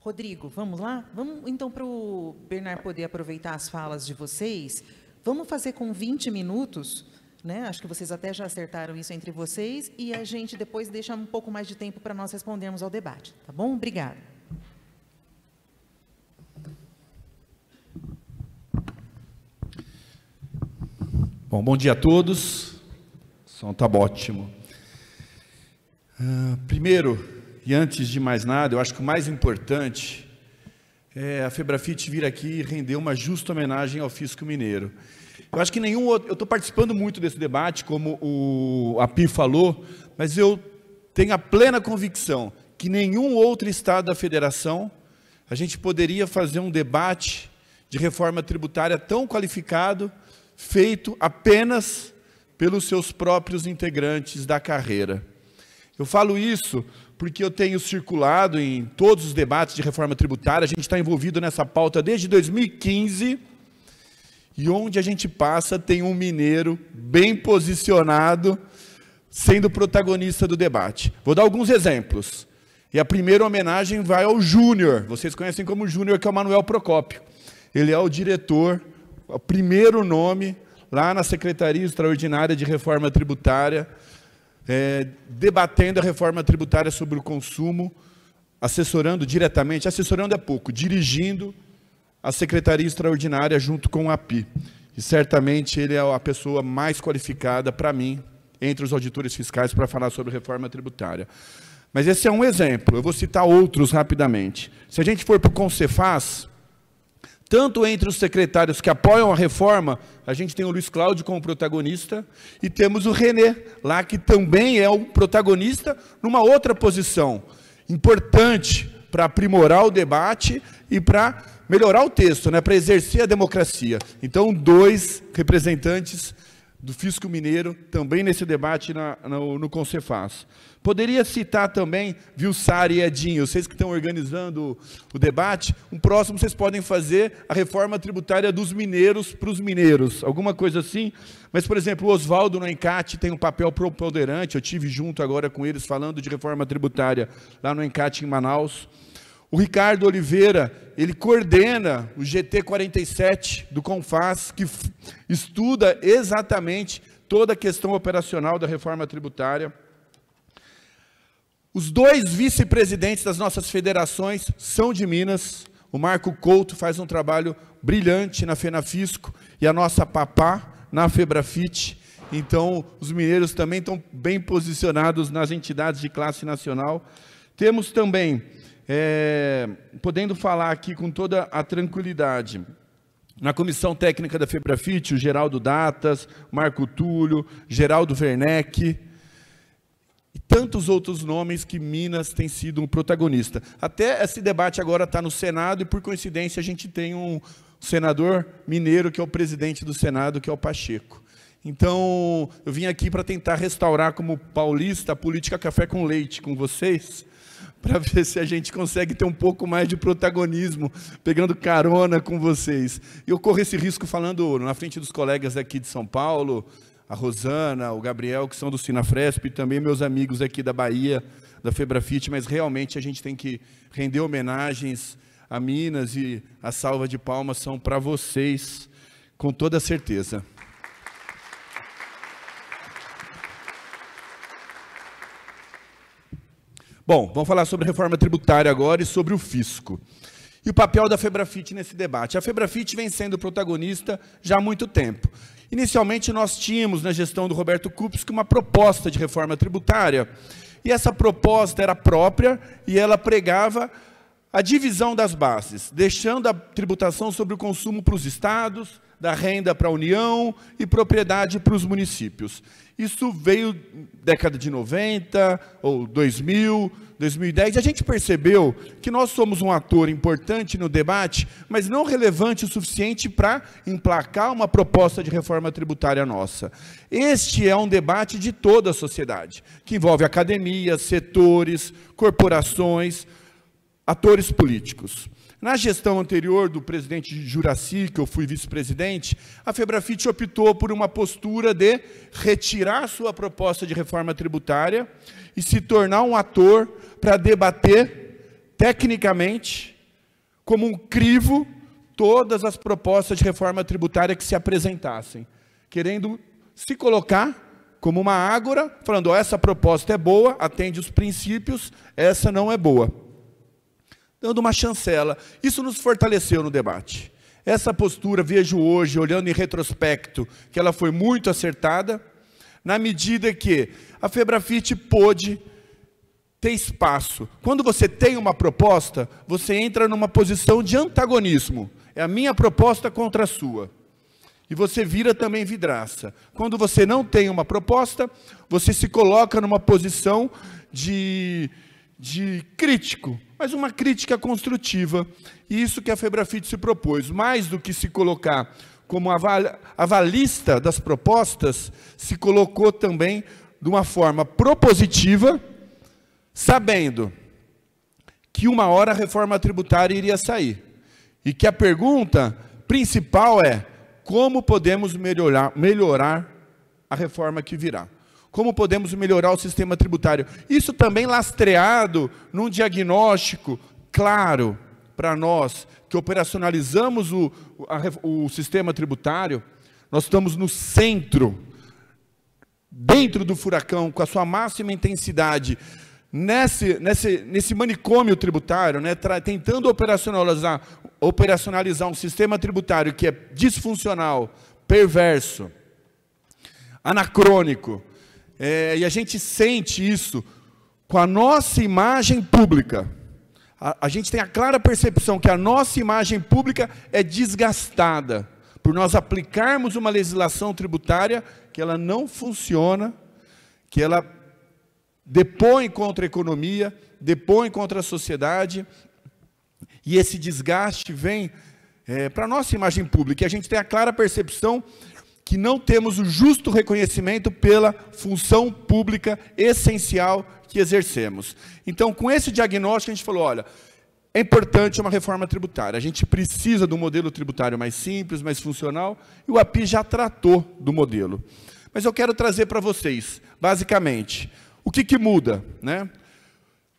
Rodrigo, vamos lá? Vamos, então, para o Bernard poder aproveitar as falas de vocês, vamos fazer com 20 minutos, né? Acho que vocês até já acertaram isso entre vocês, e a gente depois deixa um pouco mais de tempo para nós respondermos ao debate, tá bom? Obrigada. Bom dia a todos. O som está ótimo. Primeiro, e antes de mais nada, eu acho que o mais importante é a Febrafite vir aqui e render uma justa homenagem ao Fisco Mineiro. Eu acho que nenhum outro... Eu estou participando muito desse debate, como o Api falou, mas eu tenho a plena convicção que nenhum outro estado da federação a gente poderia fazer um debate de reforma tributária tão qualificado, feito apenas pelos seus próprios integrantes da carreira. Eu falo isso porque eu tenho circulado em todos os debates de reforma tributária, a gente está envolvido nessa pauta desde 2015, e onde a gente passa tem um mineiro bem posicionado, sendo protagonista do debate. Vou dar alguns exemplos. E a primeira homenagem vai ao Júnior, vocês conhecem como Júnior, que é o Manuel Procópio. Ele é o diretor, o primeiro nome, lá na Secretaria Extraordinária de Reforma Tributária, debatendo a reforma tributária sobre o consumo, assessorando diretamente, assessorando é pouco, dirigindo a Secretaria Extraordinária junto com o API. E certamente ele é a pessoa mais qualificada para mim, entre os auditores fiscais, para falar sobre reforma tributária. Mas esse é um exemplo, eu vou citar outros rapidamente. Se a gente for para o Concefaz, tanto entre os secretários que apoiam a reforma, a gente tem o Luiz Cláudio como protagonista, e temos o René, lá que também é o protagonista, numa outra posição, importante para aprimorar o debate e para melhorar o texto, né, para exercer a democracia. Então, 2 representantes do Fisco Mineiro, também nesse debate no Concefaz. Poderia citar também Vilsar e Edinho, vocês que estão organizando o debate, um próximo vocês podem fazer a reforma tributária dos mineiros para os mineiros, alguma coisa assim. Mas, por exemplo, o Oswaldo no ENCAT tem um papel preponderante, eu tive junto agora com eles falando de reforma tributária lá no ENCAT em Manaus. O Ricardo Oliveira, ele coordena o GT 47 do Confas, que estuda exatamente toda a questão operacional da reforma tributária. Os 2 vice-presidentes das nossas federações são de Minas. O Marco Couto faz um trabalho brilhante na FENAFisco e a nossa Papá na Febrafite. Então, os mineiros também estão bem posicionados nas entidades de classe nacional. Temos também... podendo falar aqui com toda a tranquilidade, na comissão técnica da Febrafite, o Geraldo Datas, Marco Túlio, Geraldo Werneck, e tantos outros nomes que Minas tem sido um protagonista. Até esse debate agora está no Senado, e por coincidência a gente tem um senador mineiro, que é o presidente do Senado, que é o Pacheco. Então, eu vim aqui para tentar restaurar, como paulista, a política café com leite com vocês, para ver se a gente consegue ter um pouco mais de protagonismo, pegando carona com vocês. E eu corro esse risco falando na frente dos colegas aqui de São Paulo, a Rosana, o Gabriel, que são do Sinafresp, e também meus amigos aqui da Bahia, da Febrafite, mas realmente a gente tem que render homenagens a Minas, e a salva de palmas são para vocês, com toda certeza. Bom, vamos falar sobre reforma tributária agora e sobre o fisco. E o papel da Febrafite nesse debate. A Febrafite vem sendo protagonista já há muito tempo. Inicialmente, nós tínhamos, na gestão do Roberto Kupski, uma proposta de reforma tributária. E essa proposta era própria e ela pregava a divisão das bases, deixando a tributação sobre o consumo para os estados, da renda para a União e propriedade para os municípios. Isso veio década de 90, ou 2000, 2010, e a gente percebeu que nós somos um ator importante no debate, mas não relevante o suficiente para emplacar uma proposta de reforma tributária nossa. Este é um debate de toda a sociedade, que envolve academia, setores, corporações, atores políticos. Na gestão anterior do presidente Juraci, que eu fui vice-presidente, a Febrafite optou por uma postura de retirar sua proposta de reforma tributária e se tornar um ator para debater tecnicamente como um crivo todas as propostas de reforma tributária que se apresentassem, querendo se colocar como uma ágora, falando, ó, essa proposta é boa, atende os princípios, essa não é boa. Dando uma chancela. Isso nos fortaleceu no debate. Essa postura, vejo hoje, olhando em retrospecto, que ela foi muito acertada, na medida que a Febrafit pôde ter espaço. Quando você tem uma proposta, você entra numa posição de antagonismo. É a minha proposta contra a sua. E você vira também vidraça. Quando você não tem uma proposta, você se coloca numa posição de crítico, mas uma crítica construtiva. E isso que a Febrafit se propôs, mais do que se colocar como avalista das propostas, se colocou também de uma forma propositiva, sabendo que uma hora a reforma tributária iria sair. E que a pergunta principal é: como podemos melhorar a reforma que virá? Como podemos melhorar o sistema tributário? Isso também lastreado num diagnóstico claro para nós, que operacionalizamos o sistema tributário. Nós estamos no centro, dentro do furacão, com a sua máxima intensidade, nesse manicômio tributário, né, tentando operacionalizar um sistema tributário que é disfuncional, perverso, anacrônico, e a gente sente isso com a nossa imagem pública. A gente tem a clara percepção que a nossa imagem pública é desgastada por nós aplicarmos uma legislação tributária que ela não funciona, que ela depõe contra a economia, depõe contra a sociedade, e esse desgaste vem para a nossa imagem pública. E a gente tem a clara percepção que não temos o justo reconhecimento pela função pública essencial que exercemos. Então, com esse diagnóstico, a gente falou, olha, é importante uma reforma tributária. A gente precisa de um modelo tributário mais simples, mais funcional, e o API já tratou do modelo. Mas eu quero trazer para vocês, basicamente, o que muda, né?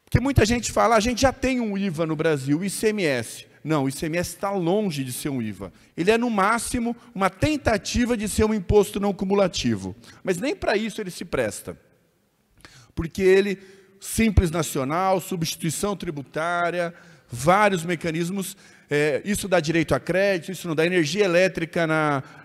Porque muita gente fala, a gente já tem um IVA no Brasil, o ICMS. Não, o ICMS está longe de ser um IVA. Ele é, no máximo, uma tentativa de ser um imposto não cumulativo. Mas nem para isso ele se presta. Porque ele, simples nacional, substituição tributária, vários mecanismos, isso dá direito a crédito, isso não dá. Energia elétrica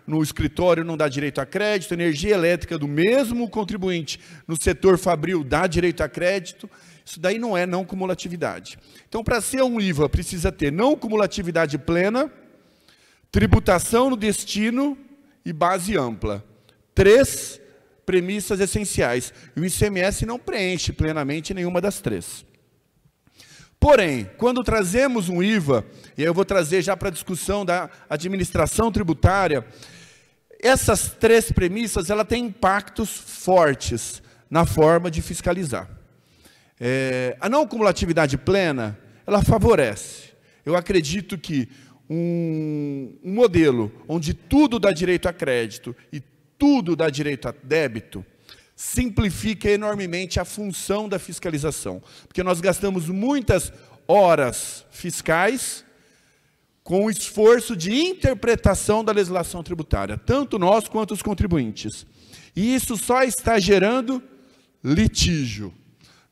no escritório não dá direito a crédito, energia elétrica do mesmo contribuinte no setor fabril dá direito a crédito. Isso daí não é não cumulatividade. Então, para ser um IVA, precisa ter não cumulatividade plena, tributação no destino e base ampla. 3 premissas essenciais. E o ICMS não preenche plenamente nenhuma das 3. Porém, quando trazemos um IVA, e aí eu vou trazer já para a discussão da administração tributária, essas 3 premissas ela têm impactos fortes na forma de fiscalizar. A não cumulatividade plena, ela favorece. Eu acredito que um modelo onde tudo dá direito a crédito e tudo dá direito a débito, simplifica enormemente a função da fiscalização. Porque nós gastamos muitas horas fiscais com o esforço de interpretação da legislação tributária, tanto nós quanto os contribuintes. E isso só está gerando litígio.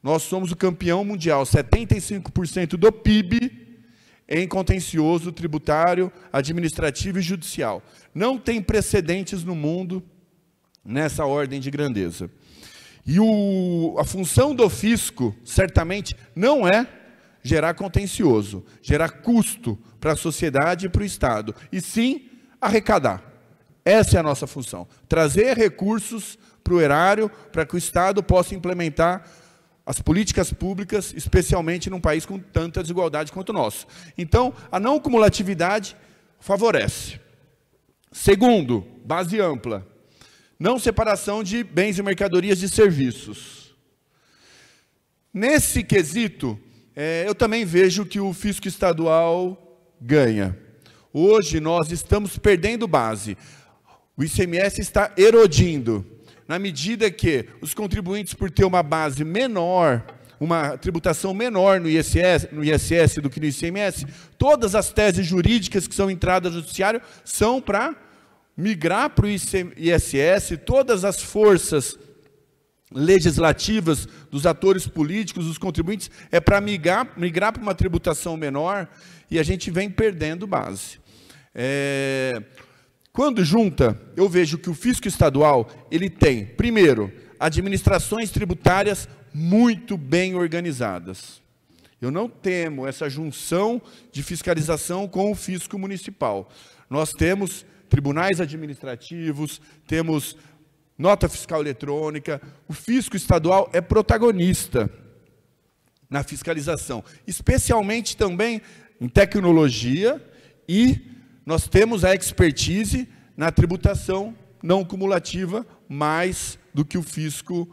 Nós somos o campeão mundial, 75% do PIB em contencioso tributário, administrativo e judicial. Não tem precedentes no mundo nessa ordem de grandeza. E a função do fisco, certamente, não é gerar contencioso, gerar custo para a sociedade e para o Estado, e sim arrecadar. Essa é a nossa função, trazer recursos para o erário, para que o Estado possa implementar as políticas públicas, especialmente num país com tanta desigualdade quanto o nosso. Então, a não cumulatividade favorece. Segundo, base ampla. Não separação de bens e mercadorias de serviços. Nesse quesito, eu também vejo que o fisco estadual ganha. Hoje, nós estamos perdendo base. O ICMS está erodindo, na medida que os contribuintes, por ter uma base menor uma tributação menor no ISS do que no ICMS. Todas as teses jurídicas que são entradas no judiciário são para migrar para o ISS, todas as forças legislativas dos atores políticos, dos contribuintes, é para migrar para uma tributação menor, e a gente vem perdendo base. Quando junta, eu vejo que o fisco estadual, ele tem, primeiro, administrações tributárias muito bem organizadas. Eu não temo essa junção de fiscalização com o fisco municipal. Nós temos tribunais administrativos, temos nota fiscal eletrônica, o fisco estadual é protagonista na fiscalização, especialmente também em tecnologia, e nós temos a expertise na tributação não cumulativa, mais do que o fisco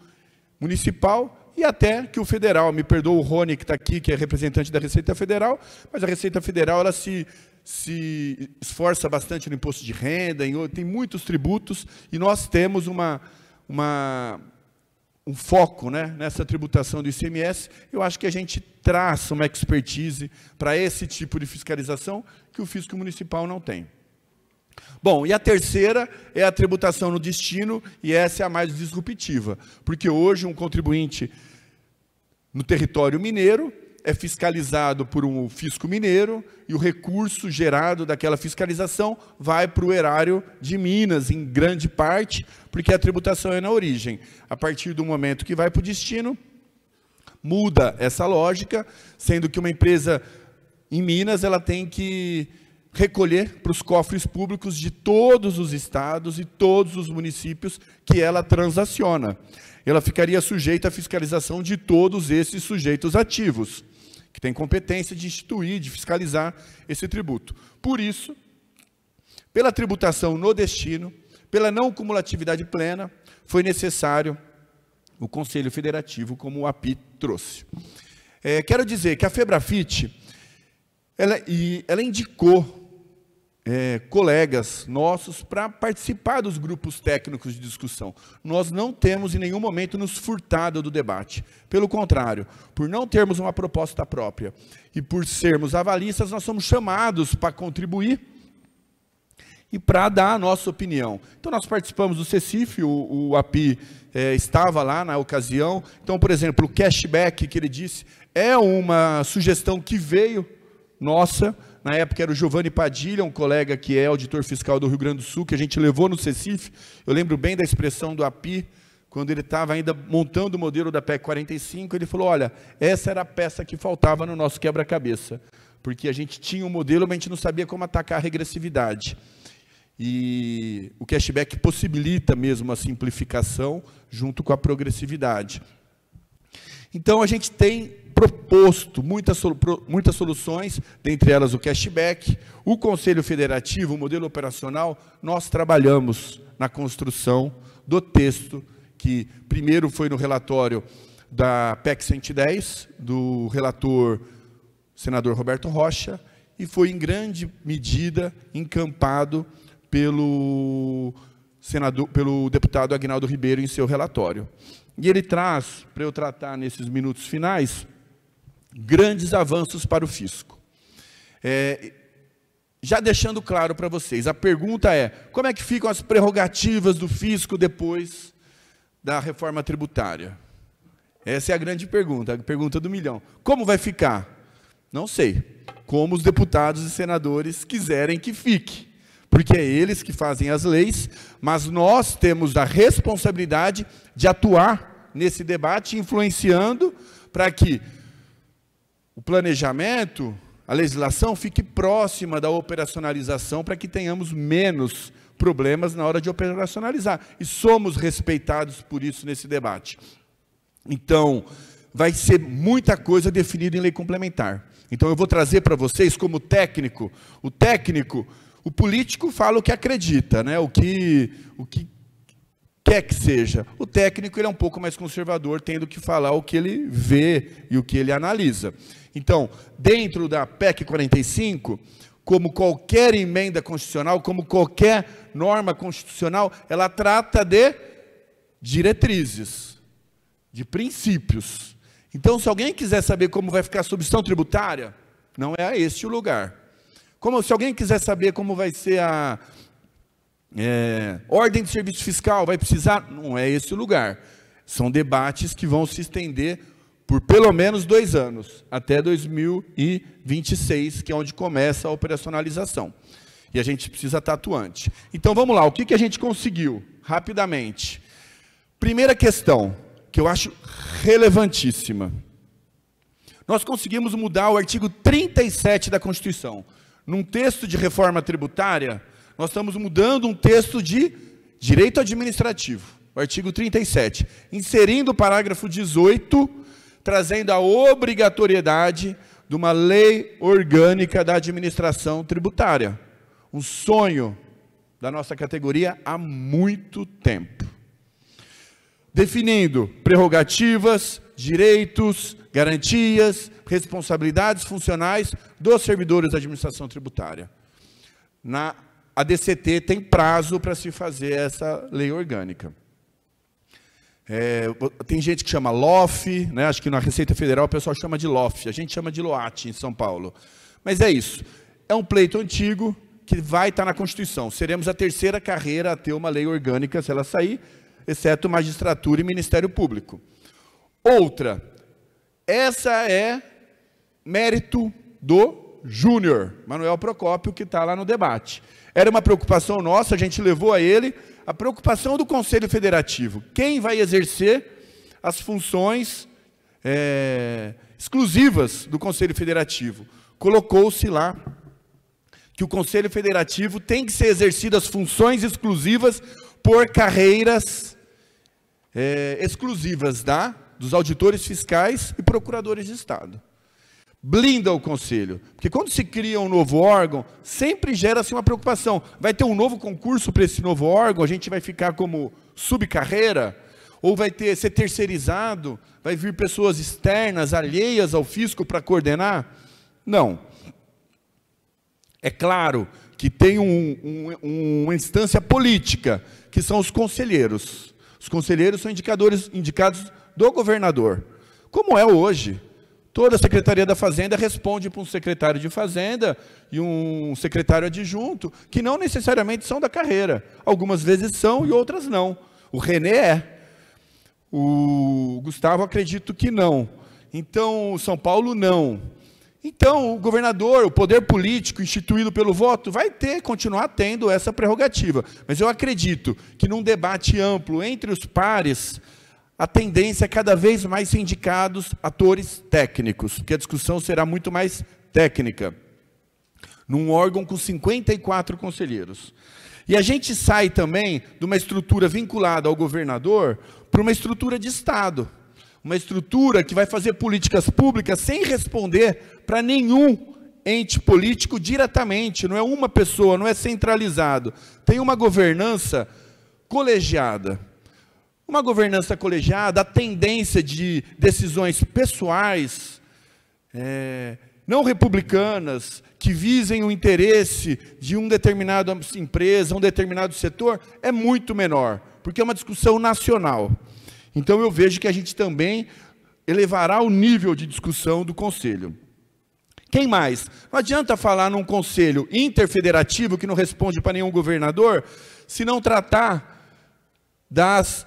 municipal e até que o federal. Me perdoa o Rony, que está aqui, que é representante da Receita Federal, mas a Receita Federal ela se esforça bastante no imposto de renda, tem muitos tributos, e nós temos um foco, né, nessa tributação do ICMS. Eu acho que a gente traça uma expertise para esse tipo de fiscalização que o fisco municipal não tem. Bom, e a terceira é a tributação no destino, e essa é a mais disruptiva, porque hoje um contribuinte no território mineiro é fiscalizado por um fisco mineiro, e o recurso gerado daquela fiscalização vai para o erário de Minas, em grande parte, porque a tributação é na origem. A partir do momento que vai para o destino, muda essa lógica, sendo que uma empresa em Minas ela tem que recolher para os cofres públicos de todos os estados e todos os municípios que ela transaciona. Ela ficaria sujeita à fiscalização de todos esses sujeitos ativos, que têm competência de instituir, de fiscalizar esse tributo. Por isso, pela tributação no destino, pela não cumulatividade plena, foi necessário o Conselho Federativo, como o API trouxe. Quero dizer que a FEBRAFIT, ela indicou colegas nossos para participar dos grupos técnicos de discussão. Nós não temos em nenhum momento nos furtado do debate. Pelo contrário, por não termos uma proposta própria e por sermos avalistas, nós somos chamados para contribuir e para dar a nossa opinião. Então, nós participamos do CECIF, o API estava lá na ocasião. Então, por exemplo, o cashback que ele disse é uma sugestão que veio nossa. Na época era o Giovanni Padilha, um colega que é auditor fiscal do Rio Grande do Sul, que a gente levou no CECIF. Eu lembro bem da expressão do API, quando ele estava ainda montando o modelo da PEC 45, ele falou, olha, essa era a peça que faltava no nosso quebra-cabeça, porque a gente tinha um modelo, mas a gente não sabia como atacar a regressividade. E o cashback possibilita mesmo a simplificação junto com a progressividade. Então, a gente tem proposto muitas soluções, dentre elas o cashback, o Conselho Federativo, o modelo operacional. Nós trabalhamos na construção do texto, que primeiro foi no relatório da PEC 110, do relator senador Roberto Rocha, e foi em grande medida encampado pelo deputado Aguinaldo Ribeiro em seu relatório. E ele traz, para eu tratar nesses minutos finais, grandes avanços para o fisco. Já deixando claro para vocês, a pergunta é, como é que ficam as prerrogativas do fisco depois da reforma tributária? Essa é a grande pergunta, a pergunta do milhão. Como vai ficar? Não sei. Como os deputados e senadores quiserem que fique, porque é eles que fazem as leis, mas nós temos a responsabilidade de atuar nesse debate, influenciando para que o planejamento, a legislação fique próxima da operacionalização, para que tenhamos menos problemas na hora de operacionalizar. E somos respeitados por isso nesse debate. Então, vai ser muita coisa definida em lei complementar. Então, eu vou trazer para vocês, como técnico, o político fala o que acredita, né? o que quer que seja. O técnico ele é um pouco mais conservador, tendo que falar o que ele vê e o que ele analisa. Então, dentro da PEC 45, como qualquer emenda constitucional, como qualquer norma constitucional, ela trata de diretrizes, de princípios. Então, se alguém quiser saber como vai ficar a substituição tributária, não é este o lugar. Se alguém quiser saber como vai ser a ordem de serviço fiscal, vai precisar, não é esse o lugar. São debates que vão se estender por pelo menos 2 anos, até 2026, que é onde começa a operacionalização. E a gente precisa estar atuante. Então, vamos lá, o que a gente conseguiu? Rapidamente. Primeira questão, que eu acho relevantíssima. Nós conseguimos mudar o artigo 37 da Constituição. Num texto de reforma tributária, nós estamos mudando um texto de direito administrativo, o artigo 37, inserindo o parágrafo 18, trazendo a obrigatoriedade de uma lei orgânica da administração tributária. Um sonho da nossa categoria há muito tempo. Definindo prerrogativas, direitos, garantias, responsabilidades funcionais dos servidores da administração tributária. Na ADCT tem prazo para se fazer essa lei orgânica. Tem gente que chama LOF, né? Acho que na Receita Federal o pessoal chama de LOF, a gente chama de LOAT em São Paulo. Mas é isso, é um pleito antigo que vai estar na Constituição. Seremos a terceira carreira a ter uma lei orgânica, se ela sair, exceto magistratura e Ministério Público. Outra, essa é mérito do Júnior, Manuel Procópio, que está lá no debate. Era uma preocupação nossa, a gente levou a ele a preocupação do Conselho Federativo. Quem vai exercer as funções exclusivas do Conselho Federativo? Colocou-se lá que o Conselho Federativo tem que ser exercido as funções exclusivas por carreiras exclusivas dos auditores fiscais e procuradores de Estado. Blinda o Conselho, porque quando se cria um novo órgão, sempre gera-se uma preocupação. Vai ter um novo concurso para esse novo órgão, a gente vai ficar como subcarreira, ou vai ser terceirizado, vai vir pessoas externas, alheias ao fisco para coordenar? Não. É claro que tem uma instância política, que são os conselheiros. Os conselheiros são indicados do governador, como é hoje. Toda a Secretaria da Fazenda responde para um secretário de Fazenda e um secretário adjunto, que não necessariamente são da carreira. Algumas vezes são e outras não. O René é. O Gustavo, acredito que não. Então, o São Paulo, não. Então, o governador, o poder político instituído pelo voto, vai continuar tendo essa prerrogativa. Mas eu acredito que num debate amplo entre os pares, a tendência é cada vez mais ser indicados atores técnicos, porque a discussão será muito mais técnica, num órgão com 54 conselheiros. E a gente sai também de uma estrutura vinculada ao governador para uma estrutura de Estado, uma estrutura que vai fazer políticas públicas sem responder para nenhum ente político diretamente, não é uma pessoa, não é centralizado, tem uma governança colegiada. Uma governança colegiada, a tendência de decisões pessoais, não republicanas, que visem o interesse de uma determinada empresa, um determinado setor, é muito menor, porque é uma discussão nacional. Então, eu vejo que a gente também elevará o nível de discussão do Conselho. Quem mais? Não adianta falar num Conselho interfederativo, que não responde para nenhum governador, se não tratar das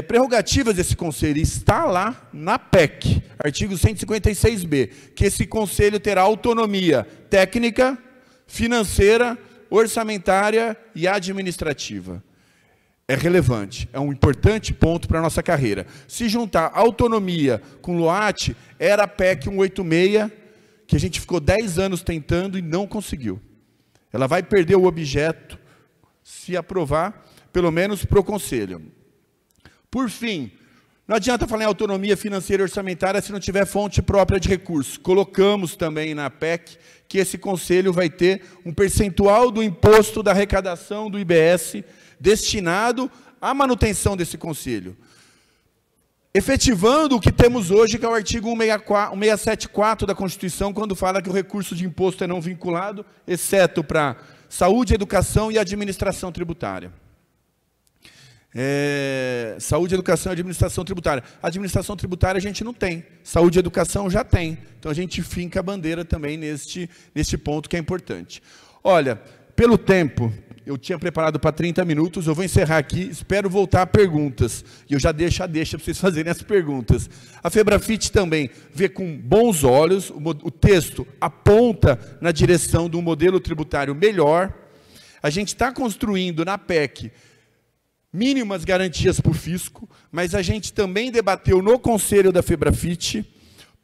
prerrogativas desse Conselho. Está lá na PEC, artigo 156b, que esse Conselho terá autonomia técnica, financeira, orçamentária e administrativa. É relevante, é um importante ponto para a nossa carreira. Se juntar autonomia com LOAT, era a PEC 186, que a gente ficou 10 anos tentando e não conseguiu. Ela vai perder o objeto, se aprovar, pelo menos para o Conselho. Por fim, não adianta falar em autonomia financeira e orçamentária se não tiver fonte própria de recursos. Colocamos também na PEC que esse Conselho vai ter um percentual do imposto da arrecadação do IBS destinado à manutenção desse Conselho. Efetivando o que temos hoje, que é o artigo 167.4 da Constituição, quando fala que o recurso de imposto é não vinculado, exceto para saúde, educação e administração tributária. Saúde, educação e administração tributária. A administração tributária a gente não tem. Saúde e educação já tem. Então, a gente finca a bandeira também neste ponto que é importante. Olha, pelo tempo, eu tinha preparado para 30 minutos, eu vou encerrar aqui, espero voltar a perguntas. E eu já deixo para vocês fazerem as perguntas. A FEBRAFIT também vê com bons olhos, o texto aponta na direção de um modelo tributário melhor. A gente está construindo na PEC mínimas garantias para o fisco, mas a gente também debateu no Conselho da FEBRAFIT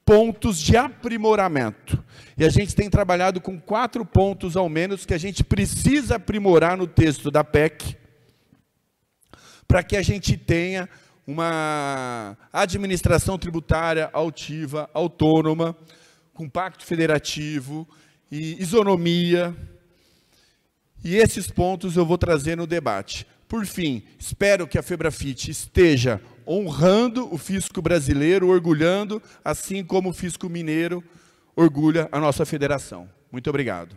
pontos de aprimoramento. E a gente tem trabalhado com 4 pontos, ao menos, que a gente precisa aprimorar no texto da PEC, para que a gente tenha uma administração tributária altiva, autônoma, com pacto federativo e isonomia. E esses pontos eu vou trazer no debate. Por fim, espero que a FEBRAFIT esteja honrando o fisco brasileiro, orgulhando, assim como o fisco mineiro orgulha a nossa federação. Muito obrigado.